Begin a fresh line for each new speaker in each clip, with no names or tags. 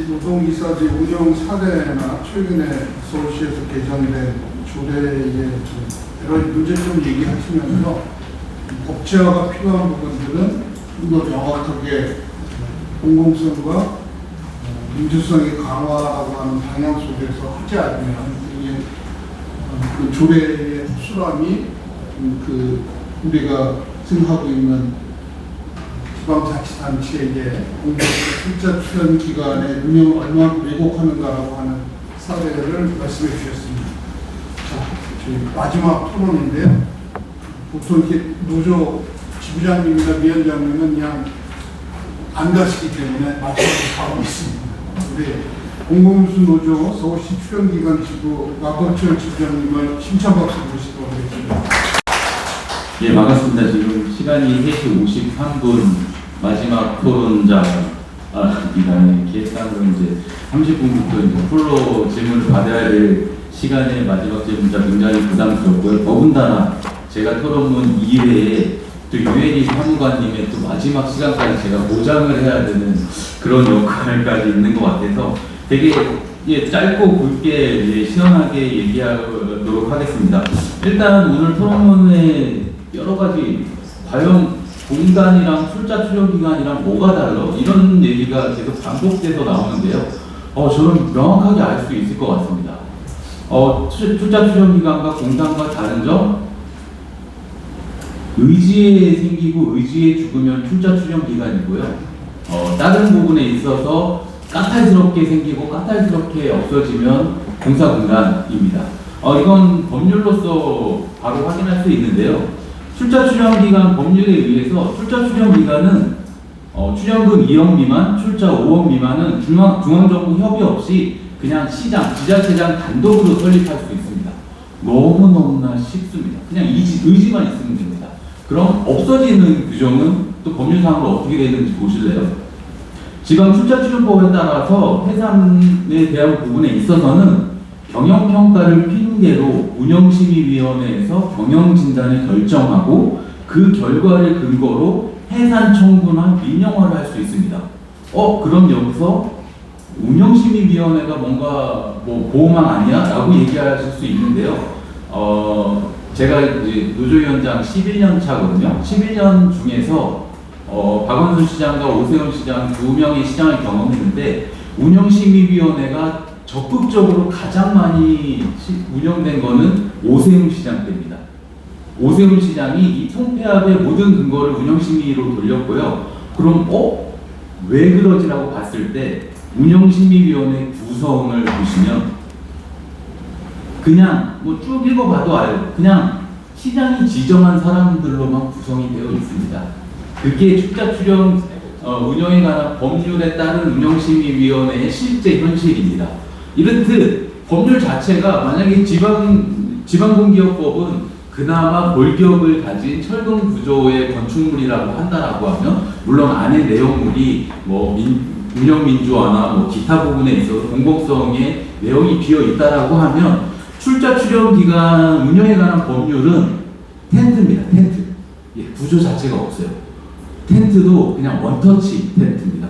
노동이사지 운영 사례나 최근에 서울시에서 개정된 조례의 여러 문제점 얘기하시면서 법제화가 필요한 부분들은 좀 더 명확하게 공공성과 민주성의 강화라고 하는 방향 속에서 하지 않으면 이게 그 조례의 수람이 우리가 생각하고 있는 지방자치단체에게 공적 출자 기관의 운영을 얼마나 왜곡하는가라고 하는 사례를 말씀해 주셨습니다. 자, 저희 마지막 토론인데요. 보통 이렇게 노조 지부장님이나 위원장님은 그냥 안 가시기 때문에 마지막에 가고 있습니다. 우리 공공운수 노조 서울시 출연기관 지부 마건철 지부장님을 심찬박수 모시도록 하겠습니다.
예, 반갑습니다. 지금 시간이 3시 53분 마지막 토론자입니다. 이렇게 따로 이제 30분부터 이제 풀로 질문을 받아야 될 시간에 마지막 질문자 굉장히 부담스럽고요. 더군다나 제가 토론문 2회에 또 유엔이 사무관님의 또 마지막 시간까지 제가 보장을 해야 되는 그런 역할까지 있는 것 같아서 되게 짧고 굵게 시원하게 얘기하도록 하겠습니다. 일단 오늘 토론문에 여러 가지 과연 공단이랑 출자 출연 기간이랑 뭐가 달라? 이런 얘기가 계속 반복돼서 나오는데요. 저는 명확하게 알 수 있을 것 같습니다. 출자 출연 기간과 공단과 다른 점, 의지에 생기고 의지에 죽으면 출자 출연 기간이고요. 다른 부분에 있어서 까탈스럽게 생기고 까탈스럽게 없어지면 공사공단입니다. 이건 법률로서 바로 확인할 수 있는데요. 출자 출연 기간 법률에 의해서 출자 출연 기간은 출연금 2억 미만, 출자 5억 미만은 중앙정부 협의 없이 그냥 시장, 지자체장 단독으로 설립할 수 있습니다. 너무너무나 쉽습니다. 그냥 의지만 있으면 됩니다. 그럼 없어지는 규정은 또 법률상으로 어떻게 되는지 보실래요? 지방 출자 출연법에 따라서 해산에 대한 부분에 있어서는 경영평가를 핑계로 운영심의위원회에서 경영진단을 결정하고 그 결과를 근거로 해산 청구나 민영화를 할 수 있습니다. 그럼 여기서 운영심의위원회가 뭔가 보호망 아니야? 라고 얘기하실 수 있는데요. 제가 이제 노조위원장 11년 차거든요. 11년 중에서 박원순 시장과 오세훈 시장 두 명의 시장을 경험했는데 운영심의위원회가 적극적으로 가장 많이 운영된 거는 오세훈 시장 때입니다. 오세훈 시장이 이 통폐합의 모든 근거를 운영심의로 돌렸고요. 그럼 왜 그러지라고 봤을 때 운영심의위원회 구성을 보시면 그냥 쭉 읽어봐도 알고 그냥 시장이 지정한 사람들로만 구성이 되어 있습니다. 그게 출자 출연 운영에 관한 법률에 따른 운영심의위원회의 실제 현실입니다. 이렇듯 법률 자체가 만약에 지방공기업법은 그나마 골격을 가진 철근 구조의 건축물이라고 한다라고 하면 물론 안에 내용물이 운영민주화나 기타 부분에 있어서 공공성의 내용이 비어 있다라고 하면 출자 출연 기간 운영에 관한 법률은 텐트입니다. 텐트. 구조 자체가 없어요. 텐트도 그냥 원터치 텐트입니다.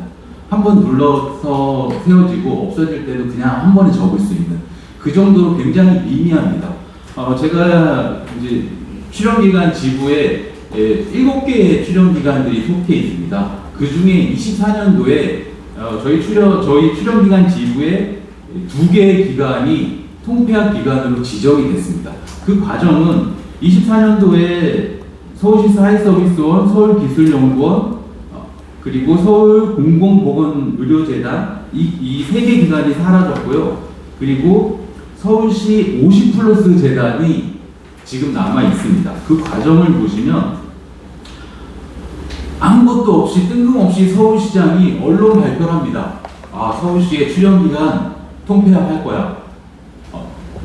한번 눌러서 세워지고 없어질 때도 그냥 한 번에 접을 수 있는 그 정도로 굉장히 미미합니다. 제가 이제 출연기간 지부에 7개의 출연기관들이 속해 있습니다. 그 중에 24년도에 저희 출연기관 지부에 2개의 기관이 통폐합 기관으로 지정이 됐습니다. 그 과정은 24년도에 서울시 사회서비스원, 서울기술연구원, 그리고 서울공공보건의료재단 이 3개 기관이 사라졌고요. 그리고 서울시 50플러스 재단이 지금 남아 있습니다. 그 과정을 보시면 아무것도 없이 뜬금없이 서울시장이 언론 발표를 합니다. 서울시의 출연기간 통폐합할 거야.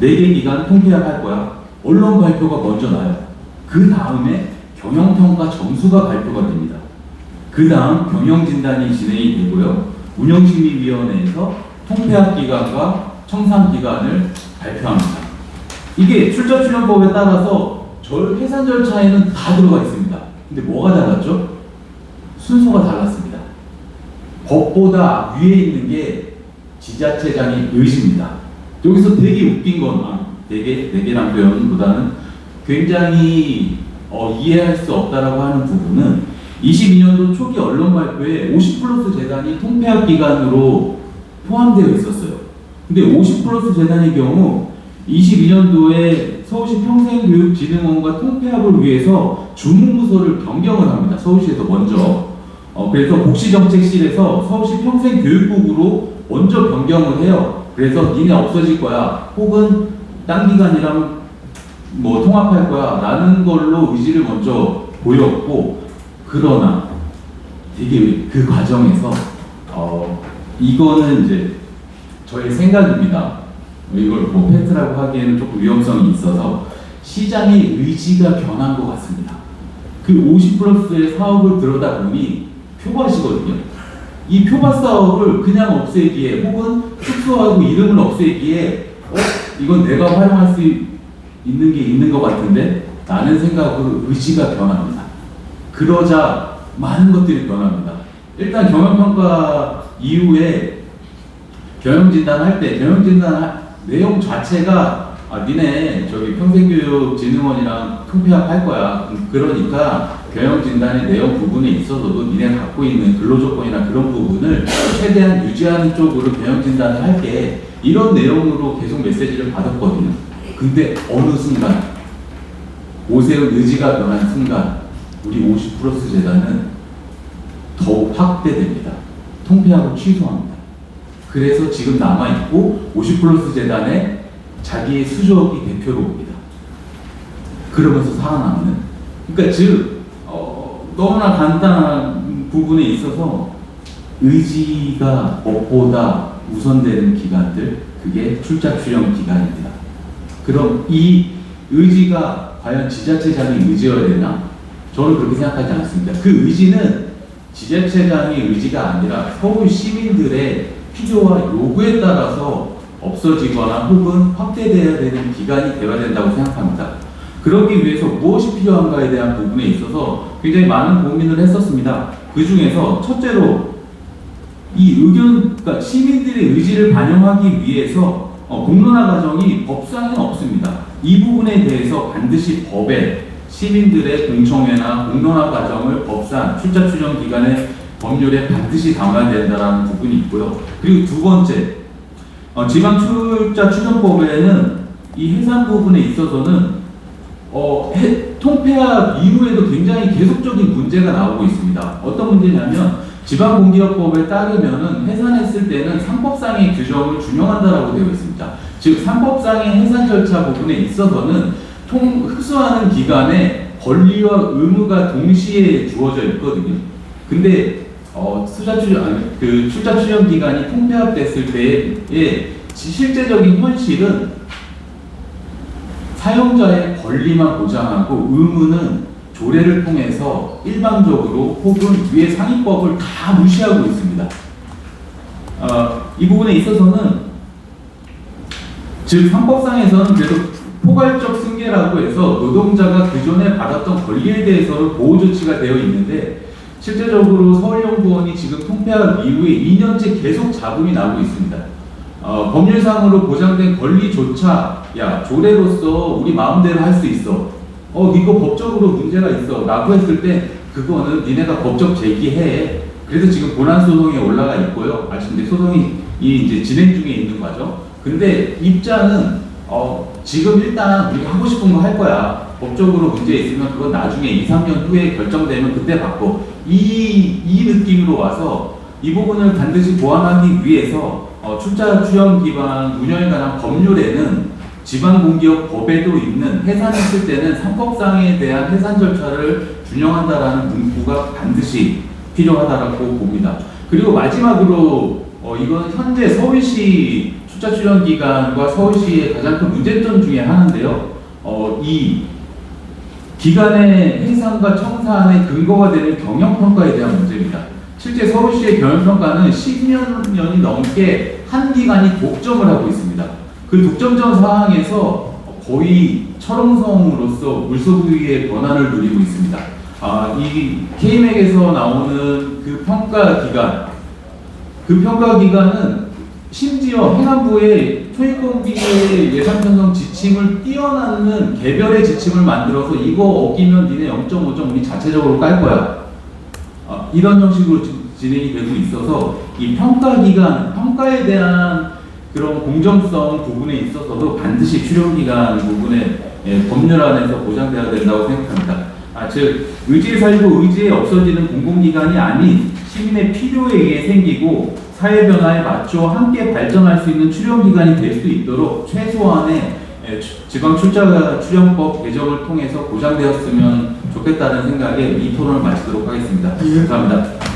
4개 기간 통폐합할 거야. 언론 발표가 먼저 나요. 그 다음에 경영평가 점수가 발표가 됩니다. 그 다음 경영진단이 진행이 되고요. 운영심의위원회에서 통폐합 기간과 청산 기간을 발표합니다. 이게 출자 출연법에 따라서 해산 절차에는 다 들어가 있습니다. 근데 뭐가 달랐죠? 순서가 달랐습니다. 법보다 위에 있는 게 지자체장의 의지입니다. 여기서 되게 웃긴 건, 되게란 표현보다는 굉장히 이해할 수 없다라고 하는 부분은 22년도 초기 언론 발표에 50플러스 재단이 통폐합 기관으로 포함되어 있었어요. 근데 50플러스 재단의 경우 22년도에 서울시 평생교육진흥원과 통폐합을 위해서 주무부서를 변경을 합니다. 서울시에서 먼저. 그래서 복지정책실에서 서울시 평생교육국으로 먼저 변경을 해요. 그래서 니네 없어질 거야. 혹은 딴 기관이랑 뭐 통합할 거야. 라는 걸로 의지를 먼저 보였고, 그러나 되게 그 과정에서 이거는 이제 저의 생각입니다. 이걸 뭐 팩트라고 하기에는 조금 위험성이 있어서 시장의 의지가 변한 것 같습니다. 그 50플러스의 사업을 들여다보니 표밭이거든요. 이 표밭 사업을 그냥 없애기에 혹은 축소하고 이름을 없애기에 이건 내가 활용할 수 있는 게 있는 것 같은데 라는 생각으로 의지가 변합니다. 그러자 많은 것들이 변합니다. 일단 경영평가 이후에 경영진단 할 때 경영진단 내용 자체가 니네 저기 평생교육진흥원이랑 통폐합 할 거야. 그러니까 경영진단의 내용 부분에 있어서도 니네가 갖고 있는 근로조건이나 그런 부분을 최대한 유지하는 쪽으로 경영진단을 할게. 이런 내용으로 계속 메시지를 받았거든요. 근데 어느 순간 오세훈 의지가 변한 순간 우리 50플러스 재단은 더욱 확대됩니다. 통폐합을 취소합니다. 그래서 지금 남아있고 50플러스 재단에 자기의 수족이 대표로 옵니다. 그러면서 살아남는. 그러니까 즉 너무나 간단한 부분에 있어서 의지가 무엇보다 우선되는 기관들, 그게 출자 출연 기관입니다. 그럼 이 의지가 과연 지자체장의 의지여야 되나? 저는 그렇게 생각하지 않습니다. 그 의지는 지자체장의 의지가 아니라 서울 시민들의 필요와 요구에 따라서 없어지거나 혹은 확대되어야 되는 기관이 되어야 된다고 생각합니다. 그러기 위해서 무엇이 필요한가에 대한 부분에 있어서 굉장히 많은 고민을 했었습니다. 그 중에서 첫째로 이 의견, 그러니까 시민들의 의지를 반영하기 위해서 공론화 과정이 법상에는 없습니다. 이 부분에 대해서 반드시 법에 시민들의 공청회나 공론화 과정을 법상 출자 출연 기관의 법률에 반드시 담아야 된다는 부분이 있고요. 그리고 두 번째, 지방 출자 출연법에는 이 해산 부분에 있어서는 통폐합 이후에도 굉장히 계속적인 문제가 나오고 있습니다. 어떤 문제냐면 지방공기업법에 따르면은 해산했을 때는 상법상의 규정을 준용한다라고 되어 있습니다. 즉 상법상의 해산 절차 부분에 있어서는 흡수하는 기간에 권리와 의무가 동시에 주어져 있거든요. 근데 출자 출연 기간이 통폐합됐을 때의 실제적인 현실은 사용자의 권리만 보장하고 의무는 조례를 통해서 일방적으로 혹은 위에 상위법을 다 무시하고 있습니다. 이 부분에 있어서는 즉 상법상에서는 그래도 포괄적 승계라고 해서 노동자가 그전에 받았던 권리에 대해서는 보호 조치가 되어 있는데 실제적으로 서울연구원이 지금 통폐합 이후에 2년째 계속 잡음이 나고 있습니다. 법률상으로 보장된 권리조차 조례로서 우리 마음대로 할 수 있어. 이거 법적으로 문제가 있어 라고 했을 때 그거는 니네가 법적 제기해. 그래서 지금 본안소송에 올라가 있고요. 말씀드린 소송이 이제 진행 중에 있는 거죠. 근데 입장은 지금 일단 우리가 하고 싶은 거 할 거야. 법적으로 문제 있으면 그건 나중에 2, 3년 후에 결정되면 그때 받고 이 느낌으로 와서 이 부분을 반드시 보완하기 위해서 출자 출연 기관 운영에 관한 법률에는 지방공기업 법에도 있는 해산했을 때는 상법상에 대한 해산 절차를 준용한다라는 문구가 반드시 필요하다고 봅니다. 그리고 마지막으로 이건 현재 서울시 출자 출연 기관과 서울시의 가장 큰 문제점 중에 하나인데요. 이 기관의 해산과 청산의 근거가 되는 경영평가에 대한 문제입니다. 실제 서울시의 경영평가는 10년이 넘게 한 기관이 독점을 하고 있습니다. 그 독점전 사항에서 거의 철옹성으로서 물소부위의 권한을 누리고 있습니다. 이 K맥에서 나오는 그 평가 기관은 심지어 행안부의 토익공비의 예산 편성 지침을 뛰어넘는 개별의 지침을 만들어서 이거 어기면 니네 0.5점 우리 자체적으로 깔 거야. 이런 형식으로 진행이 되고 있어서 이 평가 기간, 평가에 대한 그런 공정성 부분에 있어서도 반드시 출연 기간 부분에 법률 안에서 보장돼야 된다고 생각합니다. 즉 의지에 살고 의지에 없어지는 공공기관이 아닌 시민의 필요에 의해 생기고 사회 변화에 맞춰 함께 발전할 수 있는 출연기관이 될 수 있도록 최소한의 지방출자출연법 개정을 통해서 보장되었으면 좋겠다는 생각에 이 토론을 마치도록 하겠습니다. 감사합니다.